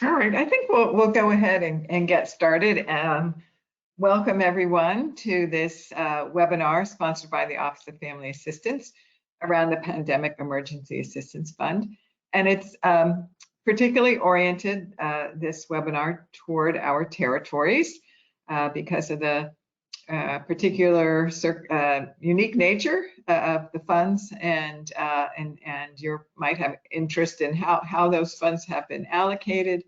All right, I think we'll go ahead and get started. Welcome everyone to this webinar sponsored by the Office of Family Assistance around the Pandemic Emergency Assistance Fund. And it's particularly oriented, this webinar, toward our territories because of the particular unique nature of the funds, and you might have interest in how those funds have been allocated.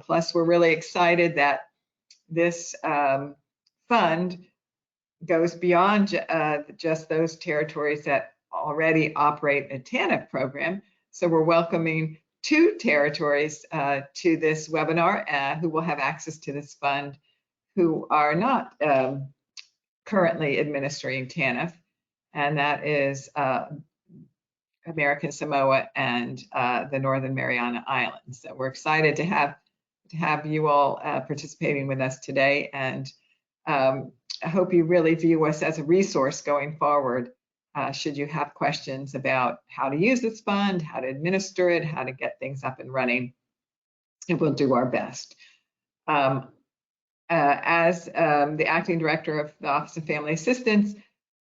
Plus, we're really excited that this fund goes beyond just those territories that already operate a TANF program. So we're welcoming 2 territories to this webinar who will have access to this fund, who are not currently administering TANF, and that is American Samoa and the Northern Mariana Islands. So we're excited to have you all participating with us today, and I hope you really view us as a resource going forward should you have questions about how to use this fund, how to administer it, how to get things up and running, and we'll do our best. As the acting director of the Office of Family Assistance,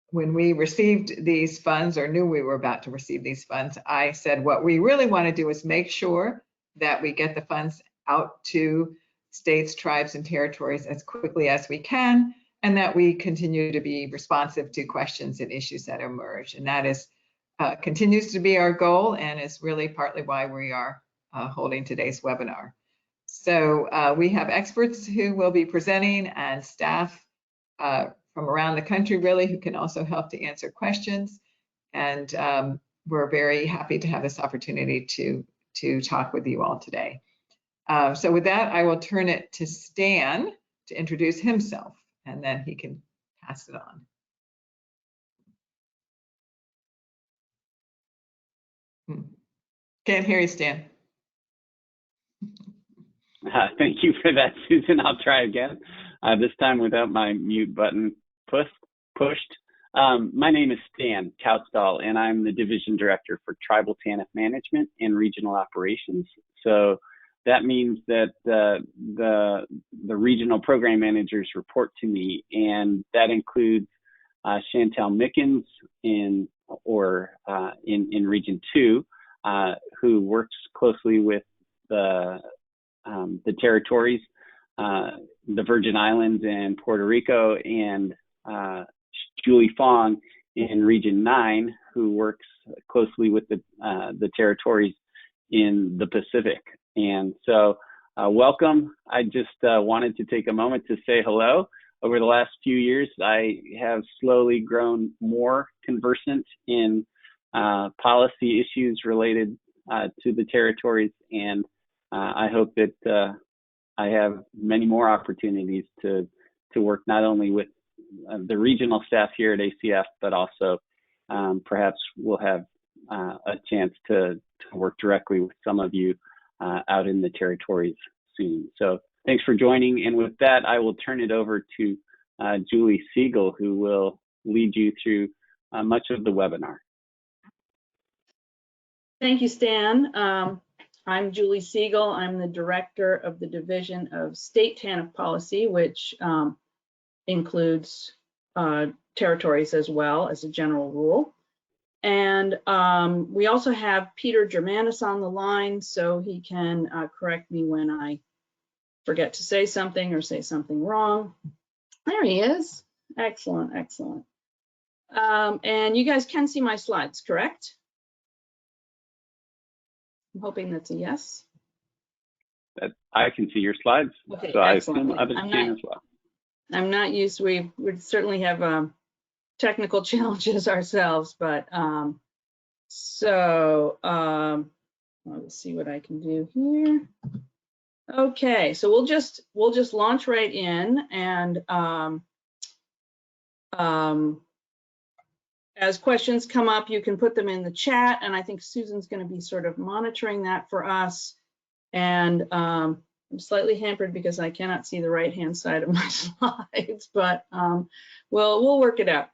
when we received these funds, or knew we were about to receive these funds, I said what we really want to do is make sure that we get the funds out to states, tribes, and territories as quickly as we can, and that we continue to be responsive to questions and issues that emerge. And that is continues to be our goal, and is really partly why we are holding today's webinar. So we have experts who will be presenting, and staff from around the country, really, who can also help to answer questions. And we're very happy to have this opportunity to talk with you all today. So with that, I will turn it to Stan to introduce himself, and then he can pass it on. Can't hear you, Stan. Thank you for that, Susan. I'll try again, this time without my mute button pushed. My name is Stan Koutstaal, and I'm the Division Director for Tribal TANF Management and Regional Operations. So that means that the regional program managers report to me, and that includes Chantel Mickens in Region 2, who works closely with the territories, the Virgin Islands and Puerto Rico, and Julie Fong in Region 9, who works closely with the territories in the Pacific. And so welcome. I just wanted to take a moment to say hello. Over the last few years, I have slowly grown more conversant in policy issues related to the territories, and I hope that I have many more opportunities to work not only with the regional staff here at ACF, but also perhaps we'll have a chance to work directly with some of you out in the territories soon. So thanks for joining. And with that, I will turn it over to Julie Siegel, who will lead you through much of the webinar. Thank you, Stan. I'm Julie Siegel. I'm the Director of the Division of State TANF Policy, which includes territories as well as a general rule. And we also have Peter Germanis on the line, so he can correct me when I forget to say something or say something wrong. There he is. Excellent, excellent. And you guys can see my slides, correct? I'm hoping that's a yes. I can see your slides, okay, so I assume others can as well. I'm not used, we certainly have technical challenges ourselves, but let's see what I can do here. Okay, so we'll just launch right in, and as questions come up, you can put them in the chat, and I think Susan's going to be sort of monitoring that for us. And I'm slightly hampered because I cannot see the right-hand side of my slides, but we'll work it out.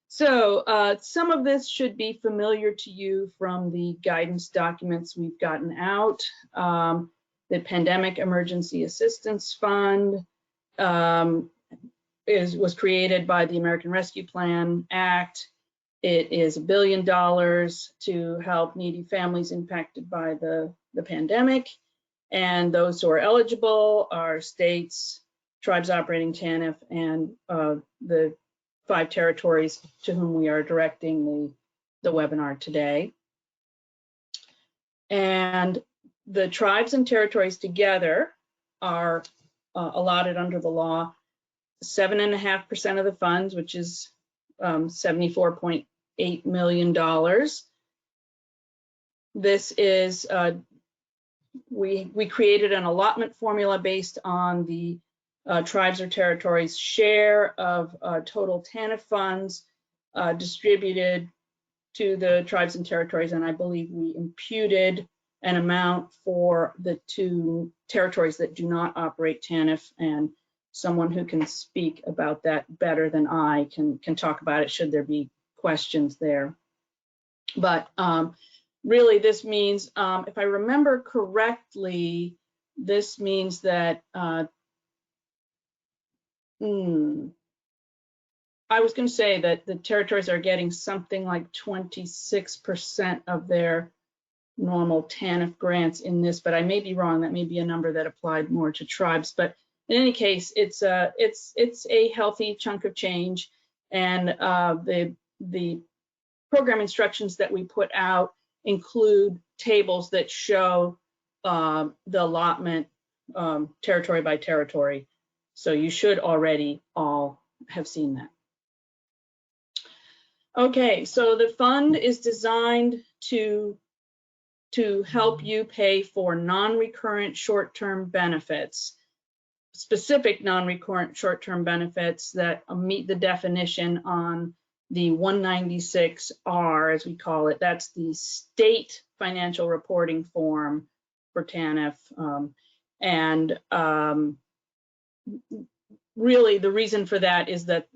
So some of this should be familiar to you from the guidance documents we've gotten out. The Pandemic Emergency Assistance Fund was created by the American Rescue Plan Act. It is $1 billion to help needy families impacted by the pandemic. And those who are eligible are states, tribes operating TANF, and the 5 territories to whom we are directing the webinar today. And the tribes and territories together are allotted under the law 7.5% of the funds, which is $74.8 million. This is, we created an allotment formula based on the tribes or territories' share of total TANF funds distributed to the tribes and territories, and I believe we imputed an amount for the 2 territories that do not operate TANF, and someone who can speak about that better than I can talk about it should there be questions there. But really this means, if I remember correctly, this means that I was going to say that the territories are getting something like 26% of their normal TANF grants in this, but I may be wrong. That may be a number that applied more to tribes. But in any case, it's a healthy chunk of change, and the program instructions that we put out include tables that show the allotment territory by territory. So you should already all have seen that. Okay, so the fund is designed to help you pay for non-recurrent short-term benefits, specific non-recurrent short-term benefits that meet the definition on the 196R, as we call it. That's the state financial reporting form for TANF. Really the reason for that is that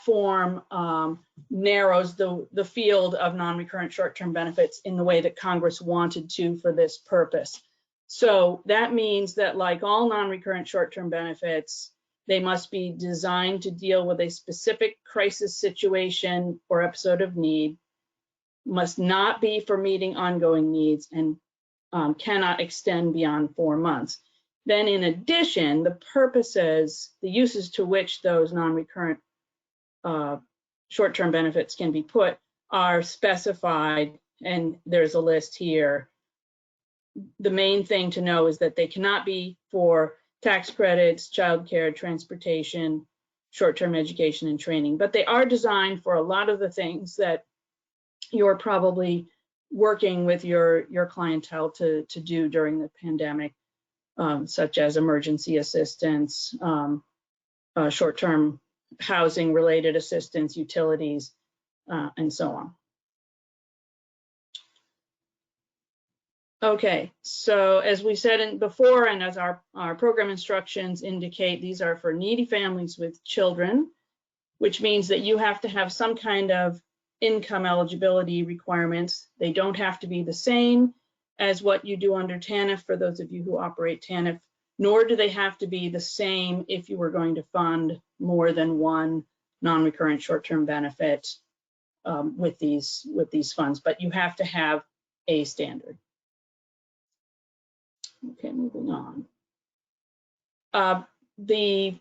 form narrows the field of non-recurrent short-term benefits in the way that Congress wanted to for this purpose. So that means that, like all non-recurrent short-term benefits, they must be designed to deal with a specific crisis situation or episode of need, must not be for meeting ongoing needs, and cannot extend beyond 4 months. Then in addition, the purposes, the uses to which those non-recurrent short-term benefits can be put are specified, and there's a list here. The main thing to know is that they cannot be for tax credits, childcare, transportation, short-term education, and training, but they are designed for a lot of the things that you're probably working with your clientele to do during the pandemic, such as emergency assistance, short-term housing related assistance, utilities, and so on. Okay, so as we said before, and as our program instructions indicate, these are for needy families with children, which means that you have to have some kind of income eligibility requirements. They don't have to be the same as what you do under TANF for those of you who operate TANF, nor do they have to be the same if you were going to fund more than one non-recurrent short-term benefit with these funds, but you have to have a standard. Okay, moving on. The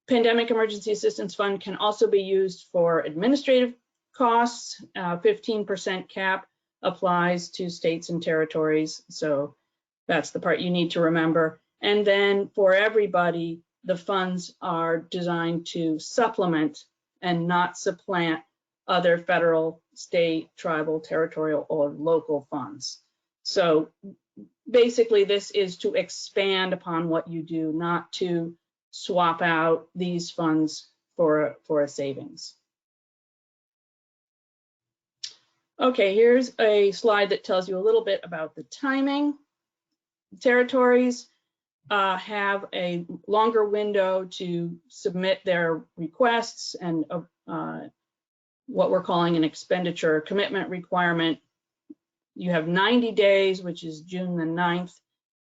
Pandemic Emergency Assistance Fund can also be used for administrative costs. 15% cap applies to states and territories, so that's the part you need to remember. And then for everybody, the funds are designed to supplement and not supplant other federal, state, tribal, territorial, or local funds. So basically, this is to expand upon what you do, not to swap out these funds for a savings. Okay, here's a slide that tells you a little bit about the timing. Territories have a longer window to submit their requests, and what we're calling an expenditure commitment requirement You have 90 days, which is June the 9th,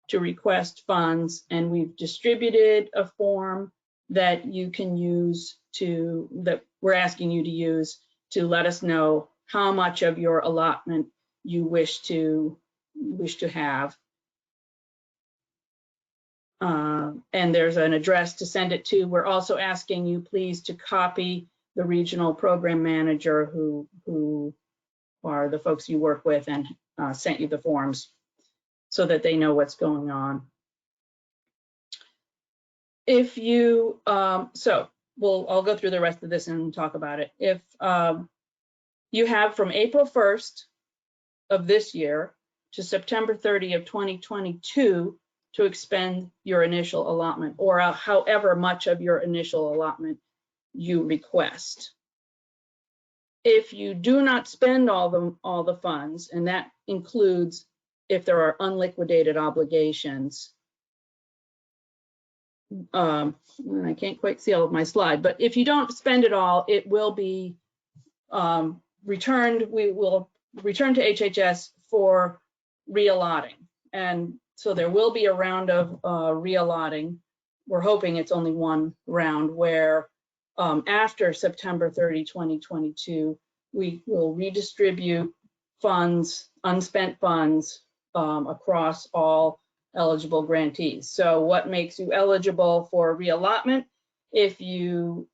to request funds, and we've distributed a form that you can use that we're asking you to use to let us know how much of your allotment you wish to have. And there's an address to send it to. We're also asking you please to copy the regional program manager who are the folks you work with and sent you the forms so that they know what's going on. If you, I'll go through the rest of this and talk about it. If you have from April 1st of this year to September 30 of 2022 to expend your initial allotment, or however much of your initial allotment you request. If you do not spend all the funds, and that includes if there are unliquidated obligations, I can't quite see all of my slide, but if you don't spend it all, it will be returned. We will return to HHS for reallotting. And so there will be a round of reallotting. We're hoping it's only one round where after September 30, 2022, we will redistribute funds, unspent funds across all eligible grantees. So what makes you eligible for reallotment? If you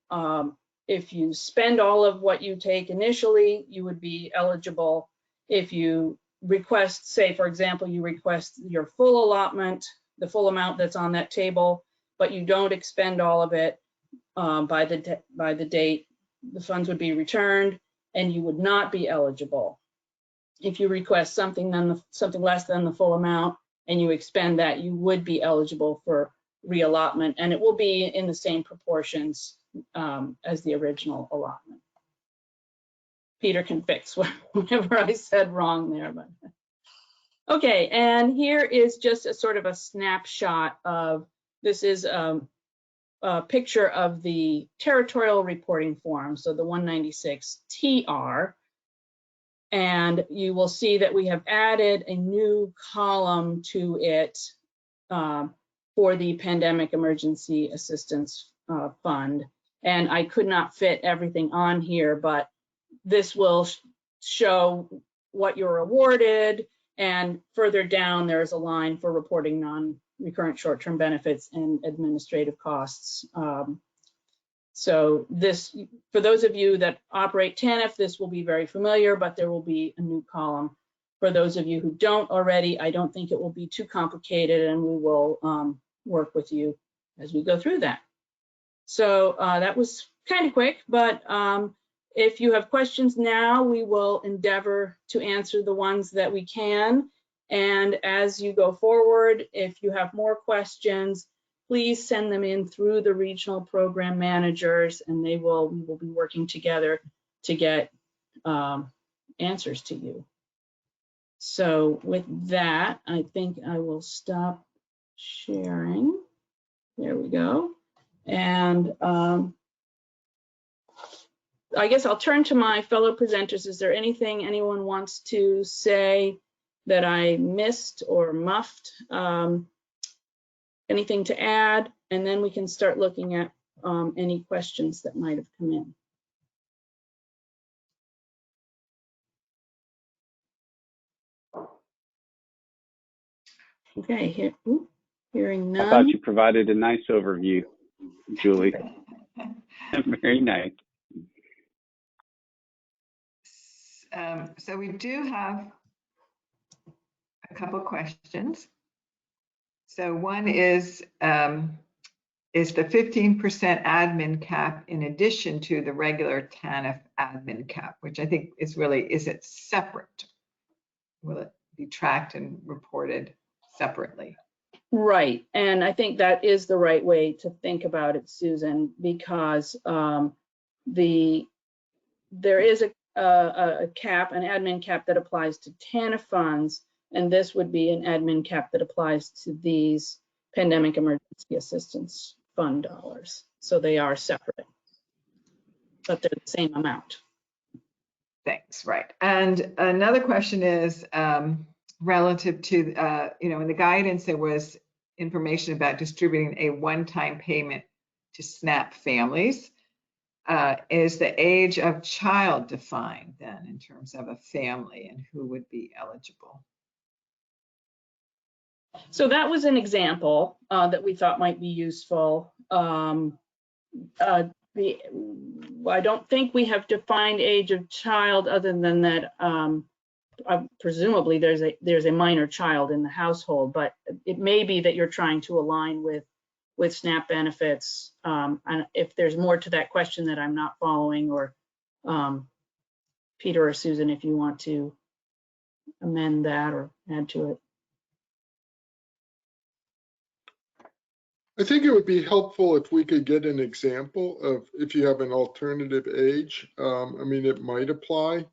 spend all of what you take initially, you would be eligible. If you request, say for example, you request your full allotment, the full amount that's on that table, but you don't expend all of it by the date, the funds would be returned and you would not be eligible. If you request something less than the full amount and you expend that, you would be eligible for reallotment, and it will be in the same proportions as the original allotment. Peter can fix whatever I said wrong there. But okay, and here is just a sort of a snapshot of, this is a picture of the territorial reporting form, so the 196 TR. And you will see that we have added a new column to it for the Pandemic Emergency Assistance Fund. And I could not fit everything on here, but this will show what you're awarded. And further down, there's a line for reporting non-recurrent short-term benefits and administrative costs. So this, for those of you that operate TANF, this will be very familiar, but there will be a new column. For those of you who don't already, I don't think it will be too complicated, and we will work with you as we go through that. So that was kind of quick, but if you have questions now, we will endeavor to answer the ones that we can. And as you go forward, if you have more questions, please send them in through the regional program managers, and we will be working together to get answers to you. So with that, I think I will stop sharing. There we go. And I guess I'll turn to my fellow presenters. Is there anything anyone wants to say that I missed or muffed? Anything to add? And then we can start looking at any questions that might have come in. Okay, hearing none. I thought you provided a nice overview, Julie. Very nice. So we do have a couple questions. So one is the 15% admin cap in addition to the regular TANF admin cap, which I think is really, is it separate? Will it be tracked and reported separately? Right, and I think that is the right way to think about it, Susan, because there is a cap, an admin cap that applies to TANF funds, and this would be an admin cap that applies to these Pandemic Emergency Assistance Fund dollars. So they are separate, but they're the same amount. things, right? And another question is relative to, in the guidance, there was information about distributing a one-time payment to SNAP families. Is the age of child defined then in terms of a family and who would be eligible? So that was an example that we thought might be useful. I don't think we have defined age of child other than that presumably there's a minor child in the household, but it may be that you're trying to align with SNAP benefits. And if there's more to that question that I'm not following, or Peter or Susan, if you want to amend that or add to it. I think it would be helpful if we could get an example of if you have an alternative age. I mean, it might apply,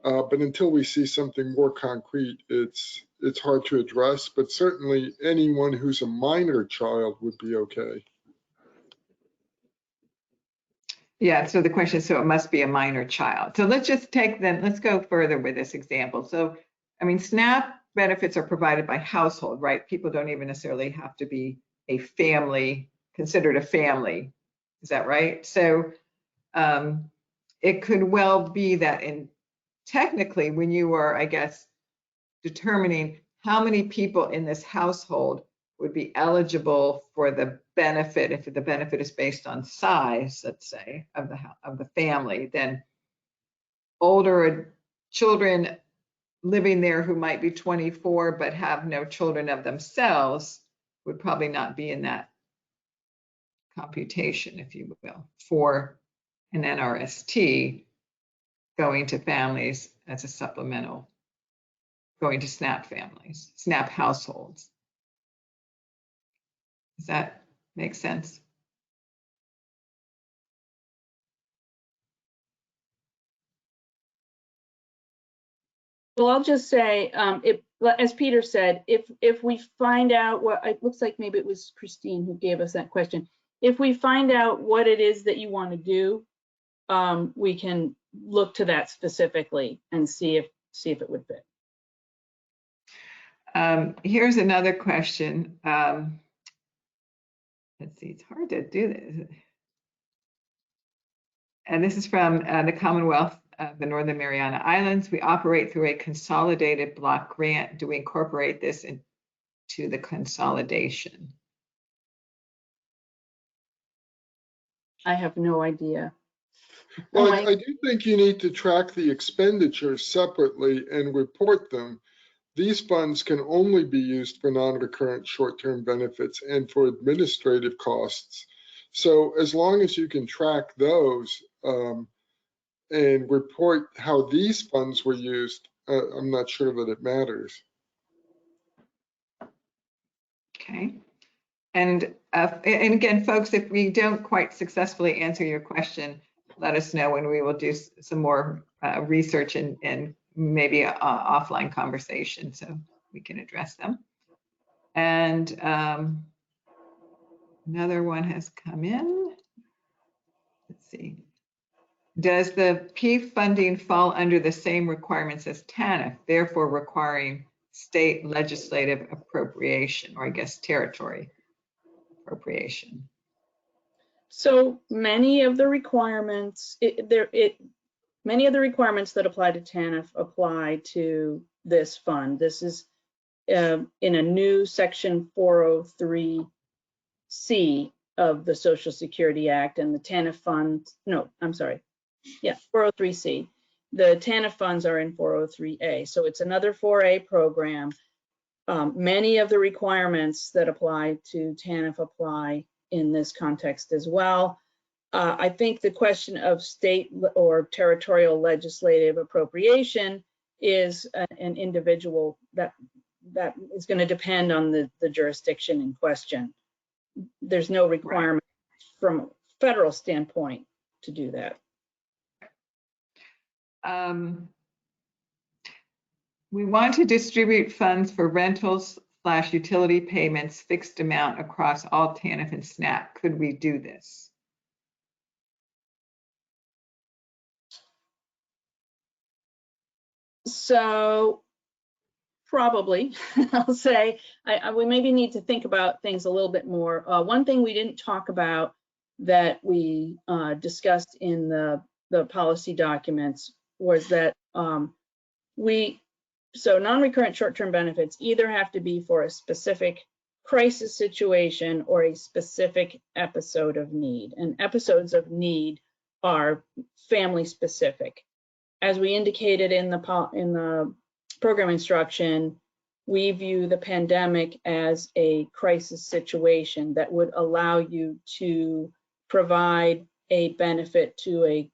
but until we see something more concrete, it's hard to address. But certainly anyone who's a minor child would be okay. Yeah, so the question is, so it must be a minor child. So let's just let's go further with this example. So, I mean, SNAP benefits are provided by household, right? People don't even necessarily have to be a family, considered a family. Is that right? So it could well be that technically when you are, I guess, determining how many people in this household would be eligible for the benefit, if the benefit is based on size, let's say, of the family, then older children living there who might be 24 but have no children of themselves would probably not be in that computation, if you will, for an NRST going to families as a supplemental, going to SNAP families, SNAP households. Does that make sense? Well, I'll just say, as Peter said, if we find out what, it looks like maybe it was Christine who gave us that question. If we find out what it is that you want to do, we can look to that specifically and see if it would fit. Here's another question. Let's see, it's hard to do this. And this is from the Commonwealth of the Northern Mariana Islands. We operate through a consolidated block grant. Do we incorporate this into the consolidation? I have no idea. Well, I do think you need to track the expenditures separately and report them. These funds can only be used for non-recurrent short-term benefits and for administrative costs. So as long as you can track those and report how these funds were used, I'm not sure that it matters. Okay. And again, folks, if we don't quite successfully answer your question, let us know and we will do some more research and maybe an offline conversation so we can address them. And another one has come in. Let's see. Does the PEAF funding fall under the same requirements as TANF, therefore requiring state legislative appropriation, or I guess territory appropriation? So many of the requirements, many of the requirements that apply to TANF apply to this fund. This is in a new section 403C of the Social Security Act, and the TANF funds, no, I'm sorry. Yeah, 403C. The TANF funds are in 403A. So it's another 4A program. Many of the requirements that apply to TANF apply in this context as well. I think the question of state or territorial legislative appropriation is an individual that is going to depend on the jurisdiction in question. There's no requirement from a federal standpoint to do that. We want to distribute funds for rentals/utility payments fixed amount across all TANF and SNAP. Could we do this? So probably, I'll say, we maybe need to think about things a little bit more. One thing we didn't talk about that we discussed in the policy documents was that so non-recurrent short-term benefits either have to be for a specific crisis situation or a specific episode of need. And episodes of need are family specific. As we indicated in the program instruction, we view the pandemic as a crisis situation that would allow you to provide a benefit to a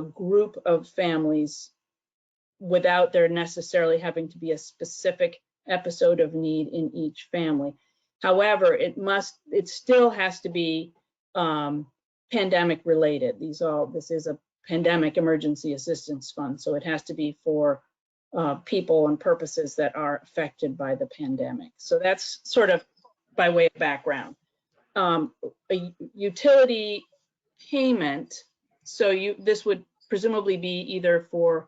group of families without there necessarily having to be a specific episode of need in each family. However, it still has to be pandemic related. This is a pandemic emergency assistance fund, so it has to be for people and purposes that are affected by the pandemic. So that's sort of by way of background. A utility payment, so this would presumably be either for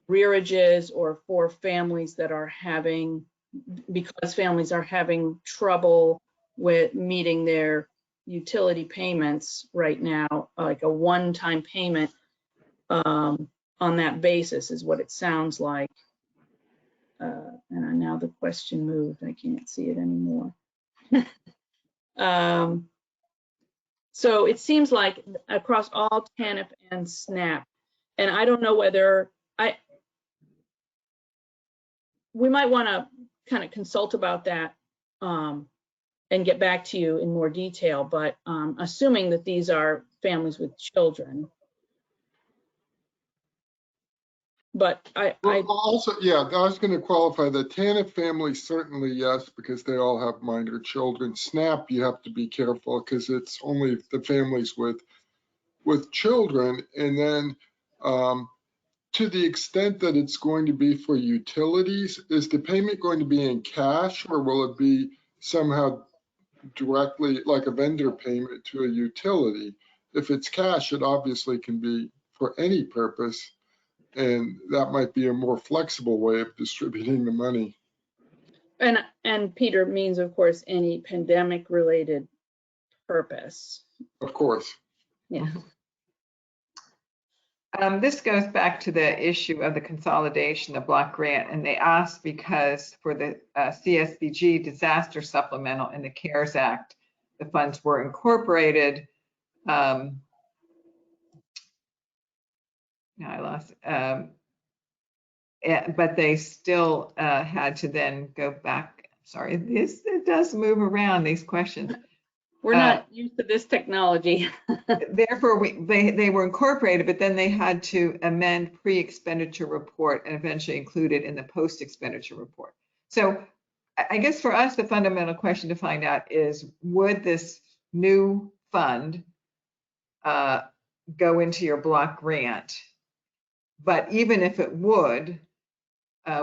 arrearages or for families that are because families are having trouble with meeting their utility payments right now, like a one-time payment on that basis is what it sounds like. And now the question moved, I can't see it anymore. So it seems like across all TANF and SNAP, and I don't know whether we might want to kind of consult about that and get back to you in more detail, but assuming that these are families with children. But also, yeah, I was going to qualify the TANF family, certainly yes, because they all have minor children. SNAP, you have to be careful because it's only the families with children. And then to the extent that it's going to be for utilities, is the payment going to be in cash or will it be somehow directly like a vendor payment to a utility? If it's cash, it obviously can be for any purpose. And that might be a more flexible way of distributing the money. And Peter means, of course, any pandemic related purpose. Of course. Yeah. This goes back to the issue of the consolidation of block grant, and they asked because for the CSBG disaster supplemental in the CARES Act, the funds were incorporated. Now I lost it. But they still had to then go back. Sorry, it does move around, these questions. We're not used to this technology. Therefore, they were incorporated, but then they had to amend pre-expenditure report and eventually include it in the post-expenditure report. So I guess for us, the fundamental question to find out is, would this new fund go into your block grant? But even if it would,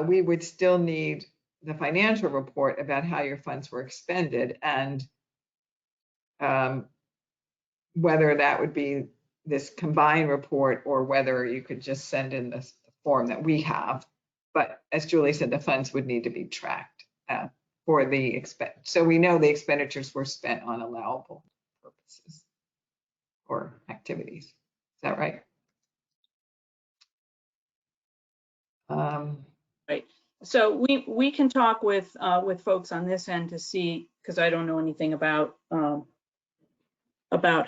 we would still need the financial report about how your funds were expended and whether that would be this combined report or whether you could just send in the form that we have. But as Julie said, the funds would need to be tracked for the so we know the expenditures were spent on allowable purposes or activities. Is that right? Right. So we can talk with folks on this end to see, because I don't know anything about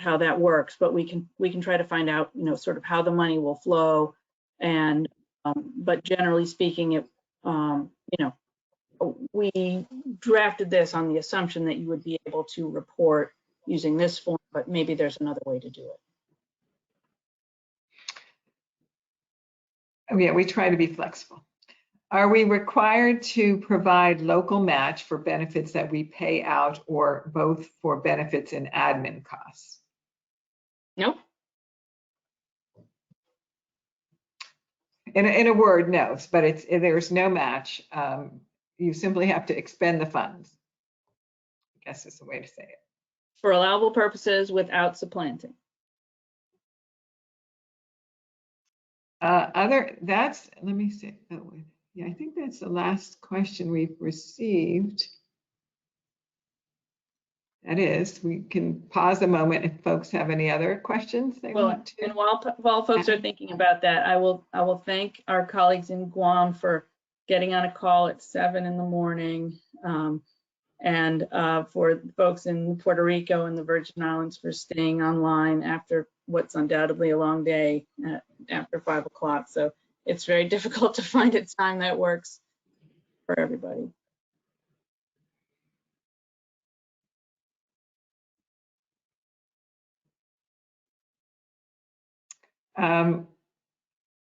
how that works, but we can try to find out, sort of how the money will flow. And but generally speaking, it we drafted this on the assumption that you would be able to report using this form, but maybe there's another way to do it. Yeah, we try to be flexible. Are we required to provide local match for benefits that we pay out or both for benefits and admin costs? Nope. In a word, no, but there's no match. You simply have to expend the funds. I guess is the way to say it. For allowable purposes without supplanting. Let me see. Oh, yeah, I think that's the last question we've received. That is, we can pause a moment if folks have any other questions they want to. And while folks are thinking about that, I will thank our colleagues in Guam for getting on a call at 7 in the morning, and for folks in Puerto Rico and the Virgin Islands for staying online after what's undoubtedly a long day after 5 o'clock. So it's very difficult to find a time that works for everybody.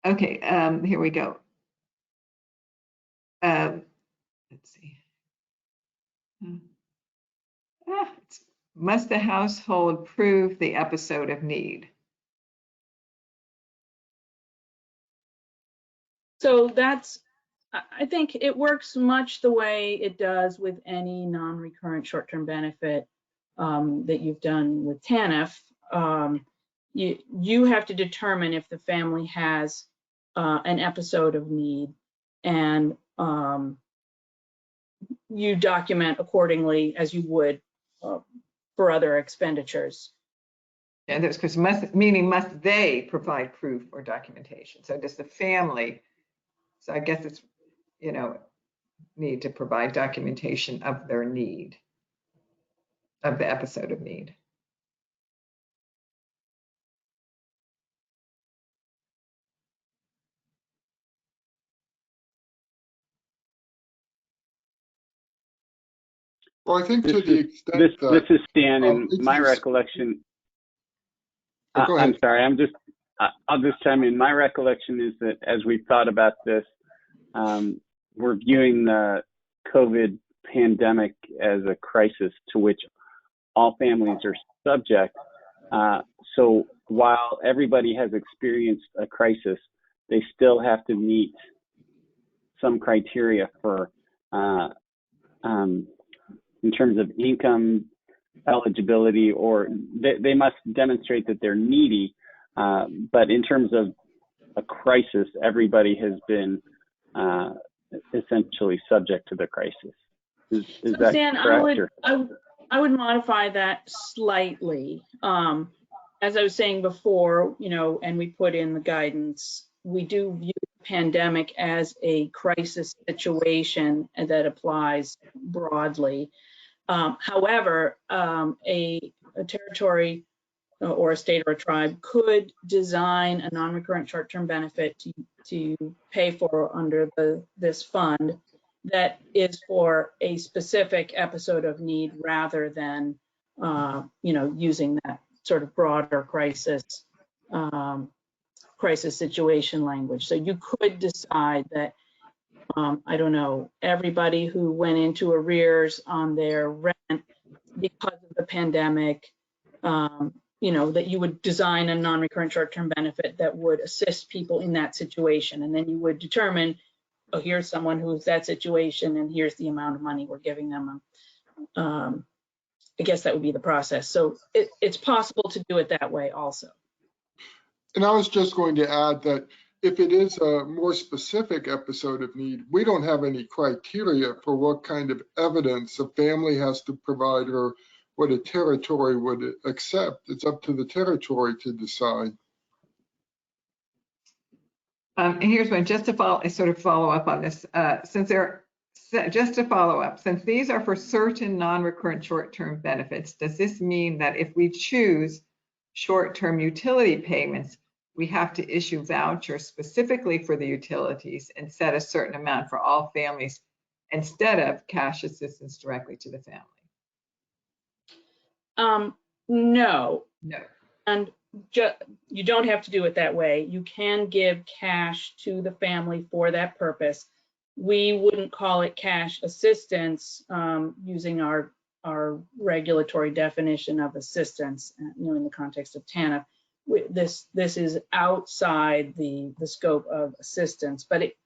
Okay, here we go. Let's see. Must the household prove the episode of need? So I think it works much the way it does with any non-recurrent short-term benefit that you've done with TANF. You have to determine if the family has an episode of need, and you document accordingly as you would for other expenditures. Yeah, there's because must they provide proof or documentation? So does the family? So I guess it's, need to provide documentation of their need, of the episode of need. Well, I think to the extent that this is Stan, and my recollection. I'm sorry. I'll just chime in. My recollection is that as we've thought about this, we're viewing the COVID pandemic as a crisis to which all families are subject. So while everybody has experienced a crisis, they still have to meet some criteria for, in terms of income, eligibility, or they must demonstrate that they're needy. But in terms of a crisis, everybody has been essentially subject to the crisis. Is so that Stan, correct? I would modify that slightly. As I was saying before, and we put in the guidance, we do view the pandemic as a crisis situation that applies broadly. However, a territory or a state or a tribe could design a non-recurrent short-term benefit to pay for under this fund that is for a specific episode of need rather than using that sort of broader crisis situation language. So you could decide that I don't know, everybody who went into arrears on their rent because of the pandemic, that you would design a non-recurrent short-term benefit that would assist people in that situation. And then you would determine, oh, here's someone who's that situation and here's the amount of money we're giving them. I guess that would be the process. So it's possible to do it that way also. And I was just going to add that if it is a more specific episode of need, we don't have any criteria for what kind of evidence a family has to provide or what a territory would accept. It's up to the territory to decide. And here's one, just to follow up on this, since these are for certain non-recurrent short-term benefits, does this mean that if we choose short-term utility payments, we have to issue vouchers specifically for the utilities and set a certain amount for all families instead of cash assistance directly to the family? No. No. And you don't have to do it that way. You can give cash to the family for that purpose. We wouldn't call it cash assistance using our regulatory definition of assistance, in the context of TANF. This is outside the scope of assistance, but it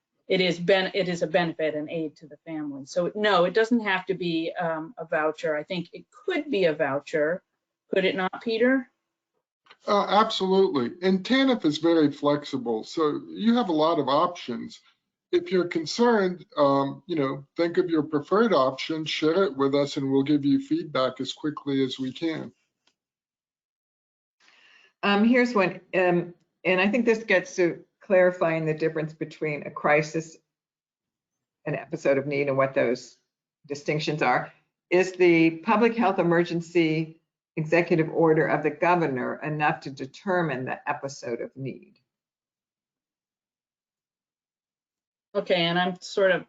is a benefit and aid to the family. So no, it doesn't have to be a voucher. I think it could be a voucher. Could it not, Peter? Absolutely. And TANF is very flexible, so you have a lot of options. If you're concerned, think of your preferred option, share it with us, and we'll give you feedback as quickly as we can. Here's one, and I think this gets to clarifying the difference between a crisis, an episode of need, and what those distinctions are. Is the public health emergency executive order of the governor enough to determine the episode of need? Okay, and I'm sort of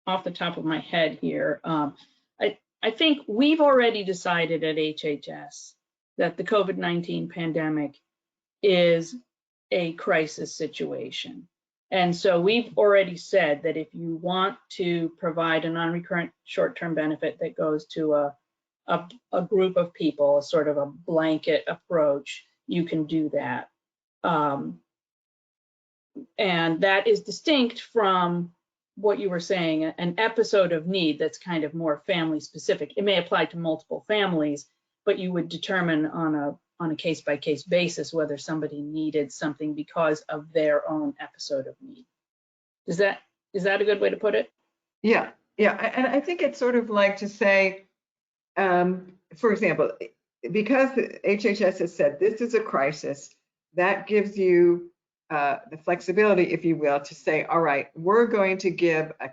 off the top of my head here. I think we've already decided at HHS that the COVID-19 pandemic is a crisis situation. And so we've already said that if you want to provide a non-recurrent short-term benefit that goes to a group of people, a sort of a blanket approach, you can do that. And that is distinct from what you were saying, an episode of need that's kind of more family specific. It may apply to multiple families, but you would determine on a case-by-case basis whether somebody needed something because of their own episode of need. Is that a good way to put it? Yeah, and I think it's sort of like to say, for example, because HHS has said this is a crisis, that gives you the flexibility, if you will, to say, all right, we're going to give a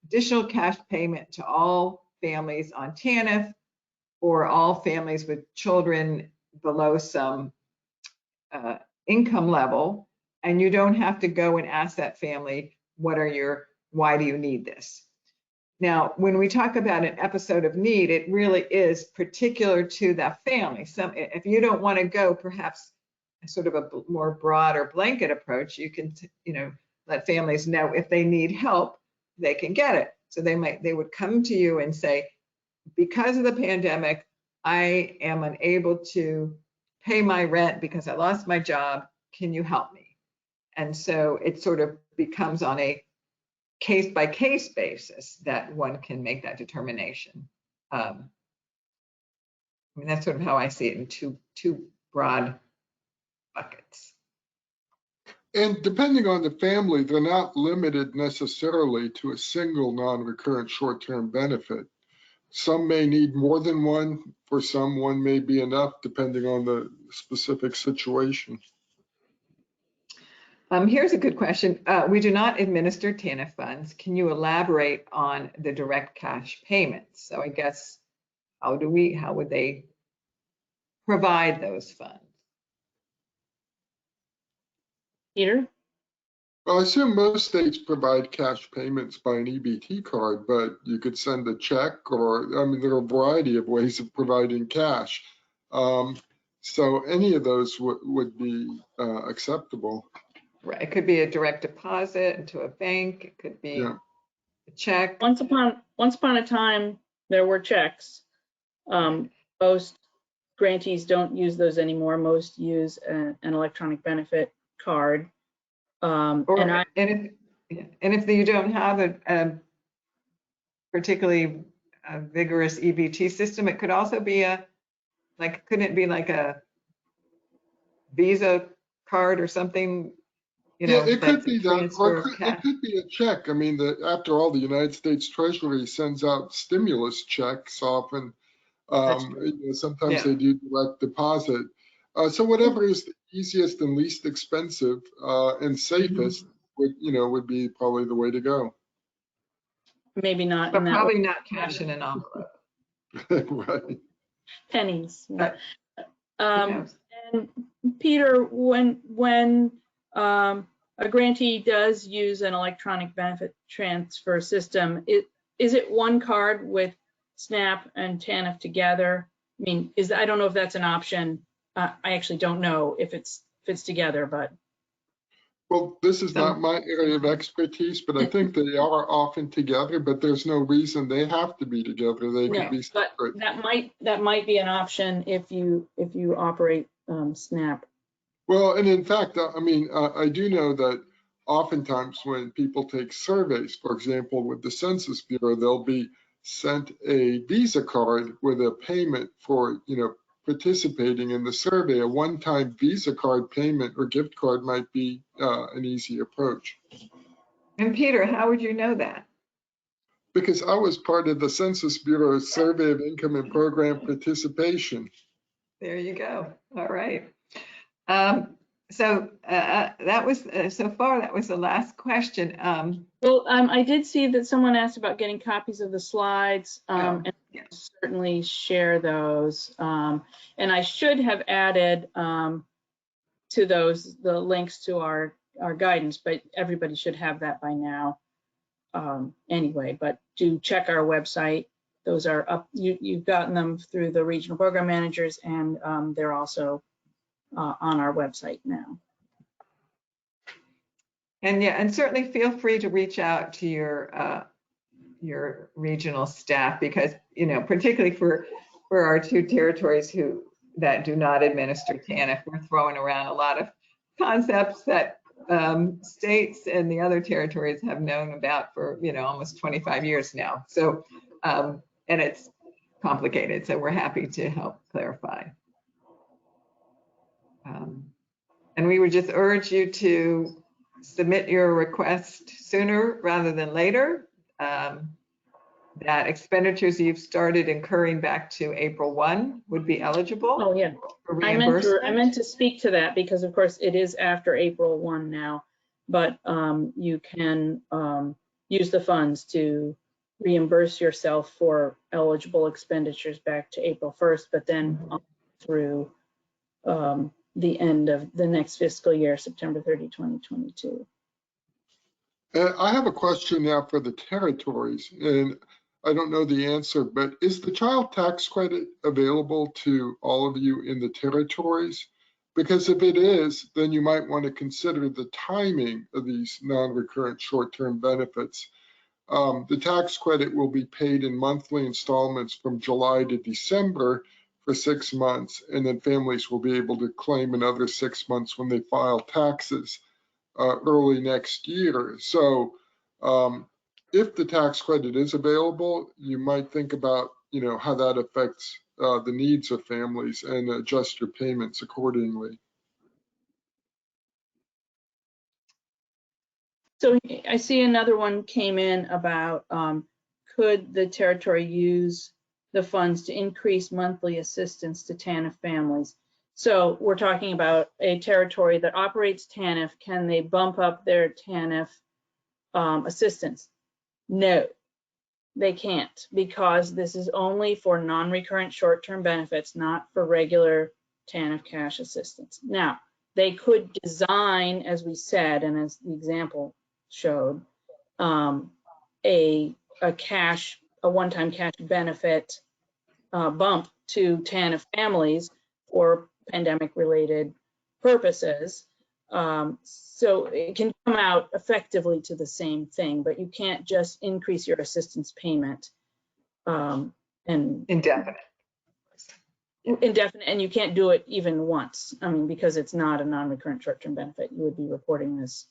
additional cash payment to all families on TANF, or all families with children below some income level, and you don't have to go and ask that family, why do you need this? Now, when we talk about an episode of need, it really is particular to that family. If you don't want to go, perhaps sort of a more broad or blanket approach, you can, let families know if they need help, they can get it. So they would come to you and say, because of the pandemic, I am unable to pay my rent because I lost my job. Can you help me? And so it sort of becomes on a case-by-case basis that one can make that determination. That's sort of how I see it in two broad buckets. And depending on the family, they're not limited necessarily to a single non-recurrent short-term benefit. Some may need more than one. For some, one may be enough, depending on the specific situation. Here's a good question. We do not administer TANF funds. Can you elaborate on the direct cash payments? So I guess, how would they provide those funds? Peter? Well, I assume most states provide cash payments by an EBT card, but you could send a check, or, there are a variety of ways of providing cash. So any of those would be acceptable. Right. It could be a direct deposit into a bank. It could be a check. Once upon a time, there were checks. Most grantees don't use those anymore. Most use an electronic benefit card. And if you don't have a particularly vigorous EBT system, it could also be couldn't it be like a Visa card or something? It could be that, or it could be a check. After all, the United States Treasury sends out stimulus checks often. Sometimes they do direct deposit. So whatever is the easiest and least expensive and safest would be probably the way to go. Maybe not. But probably not cash in an envelope. Right. Pennies. But, and Peter, when a grantee does use an electronic benefit transfer system, is it one card with SNAP and TANF together? I don't know if that's an option. I actually don't know if it's together, but. Well, this is not my area of expertise, but I think they are often together, but there's no reason they have to be together. They could be separate. But that might be an option if you operate SNAP. Well, and in fact, I do know that oftentimes when people take surveys, for example, with the Census Bureau, they'll be sent a Visa card with a payment for, participating in the survey, a one-time Visa card payment or gift card might be an easy approach. And Peter, how would you know that? Because I was part of the Census Bureau's Survey of Income and Program Participation. There you go. All right. So that was so far that was the last question. Well, I did see that someone asked about getting copies of the slides, and yeah. certainly share those. And I should have added to those the links to our guidance, but everybody should have that by now anyway. But do check our website. Those are up. You've gotten them through the regional program managers, and they're also on our website now. And yeah, and certainly feel free to reach out to your regional staff, because, you know, particularly for our two territories that do not administer TANF, we're throwing around a lot of concepts that states and the other territories have known about for, you know, almost 25 years now. So, and it's complicated, so we're happy to help clarify. And we would just urge you to submit your request sooner rather than later. That expenditures you've started incurring back to April 1 would be eligible. Oh, yeah. For reimbursement. I meant to speak to that because, of course, it is after April 1 now, but you can use the funds to reimburse yourself for eligible expenditures back to April 1st, but then through the end of the next fiscal year, September 30, 2022. I have a question now for the territories, and I don't know the answer, but is the child tax credit available to all of you in the territories? Because if it is, then you might want to consider the timing of these non-recurrent short-term benefits. The tax credit will be paid in monthly installments from July to December for 6 months, and then families will be able to claim another 6 months when they file taxes early next year. So if the tax credit is available, you might think about, you know, how that affects the needs of families and adjust your payments accordingly. So I see another one came in about could the territory use the funds to increase monthly assistance to TANF families? So we're talking about a territory that operates TANF. Can they bump up their TANF assistance? No, they can't, because this is only for non-recurrent short-term benefits, not for regular TANF cash assistance. Now, they could design, as we said, and as the example showed, a one-time cash benefit bump to TANF families for pandemic-related purposes. So it can come out effectively to the same thing, but you can't just increase your assistance payment and indefinite, and you can't do it even once. I mean, because it's not a non-recurrent short-term benefit, you would be reporting this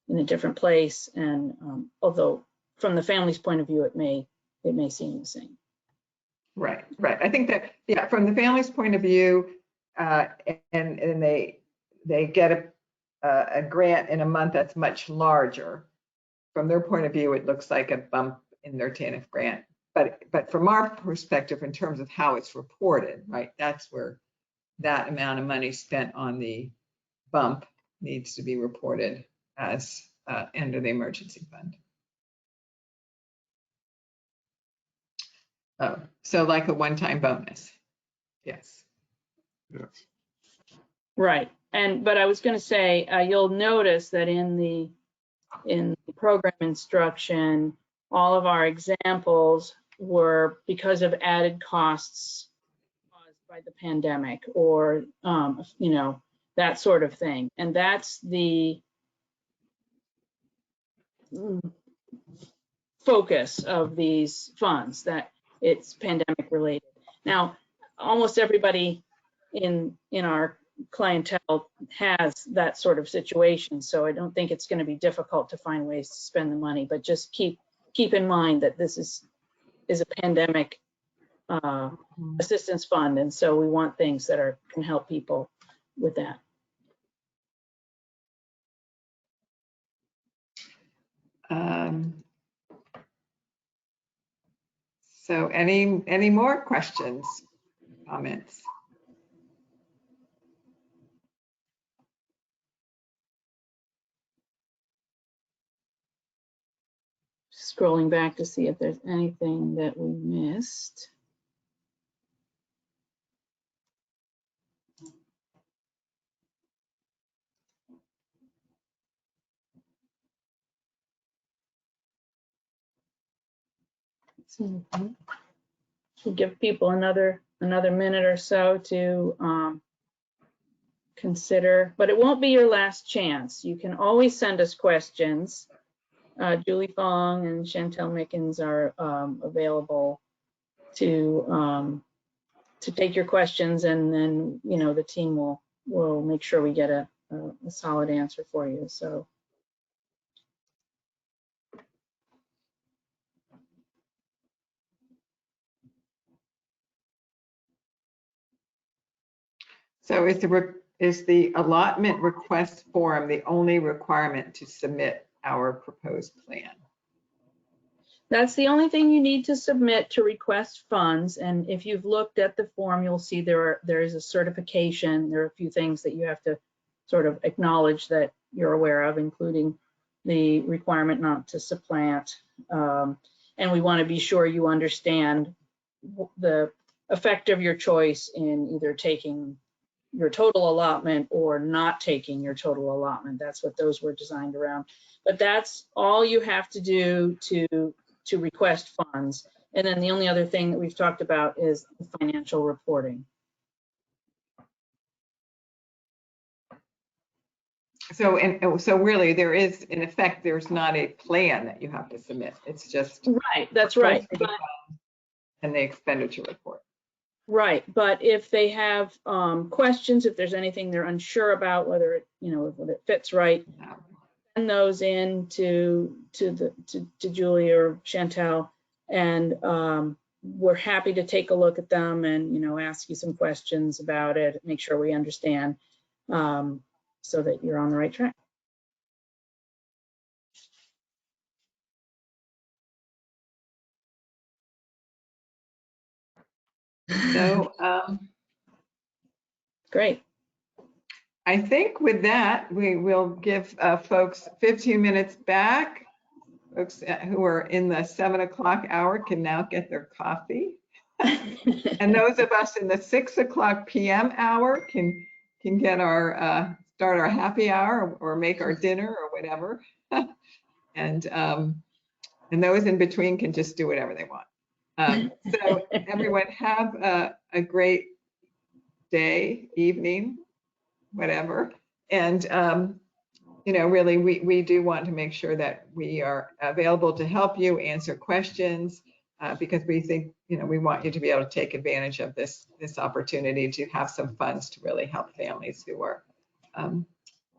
in a different place. And although from the family's point of view, it may seem the same. Right. I think that, yeah, from the family's point of view, and they get a grant in a month that's much larger. From their point of view, it looks like a bump in their TANF grant. But from our perspective, in terms of how it's reported, right, that's where that amount of money spent on the bump needs to be reported as under the emergency fund. Oh, so like a one-time bonus. Yes. Yes. Right. But I was going to say, you'll notice that in the program instruction, all of our examples were because of added costs caused by the pandemic, or you know, that sort of thing. And that's the focus of these funds, that it's pandemic related. Now, almost everybody in our clientele has that sort of situation, so I don't think it's going to be difficult to find ways to spend the money, but just keep in mind that this is a pandemic assistance fund. And so we want things that can help people with that. So any more questions, comments? Scrolling back to see if there's anything that we missed. Should give people another minute or so to consider, but it won't be your last chance. You can always send us questions. Julie Fong and Chantel Mickens are available to take your questions, and then the team will make sure we get a solid answer for you. So is the allotment request form the only requirement to submit our proposed plan? That's the only thing you need to submit to request funds. And if you've looked at the form, you'll see there is a certification. There are a few things that you have to sort of acknowledge that you're aware of, including the requirement not to supplant. And we want to be sure you understand the effect of your choice in either taking your total allotment or not taking your total allotment. That's what those were designed around. But that's all you have to do to request funds. And then the only other thing that we've talked about is the financial reporting. So really there is, in effect, there's not a plan that you have to submit. It's just right. That's right. And the expenditure report. Right, but if they have questions, if there's anything they're unsure about, whether it whether it fits right, send those in to Julie or Chantel, and we're happy to take a look at them and ask you some questions about it, make sure we understand, so that you're on the right track. So great. I think with that, we will give folks 15 minutes back. Folks who are in the 7 o'clock hour can now get their coffee. And those of us in the 6 o'clock p.m. hour can get our start our happy hour or make our dinner or whatever. And those in between can just do whatever they want. So everyone have a great day, evening, whatever. And really we do want to make sure that we are available to help you answer questions, because we think we want you to be able to take advantage of this opportunity to have some funds to really help families who are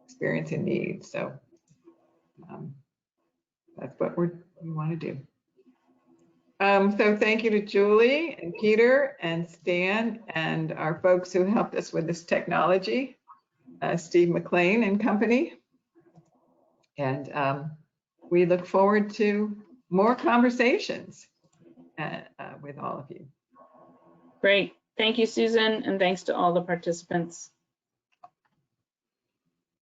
experiencing needs. So that's what we want to do. So thank you to Julie and Peter and Stan and our folks who helped us with this technology, Steve McLean and company. And we look forward to more conversations with all of you. Great. Thank you, Susan, and thanks to all the participants.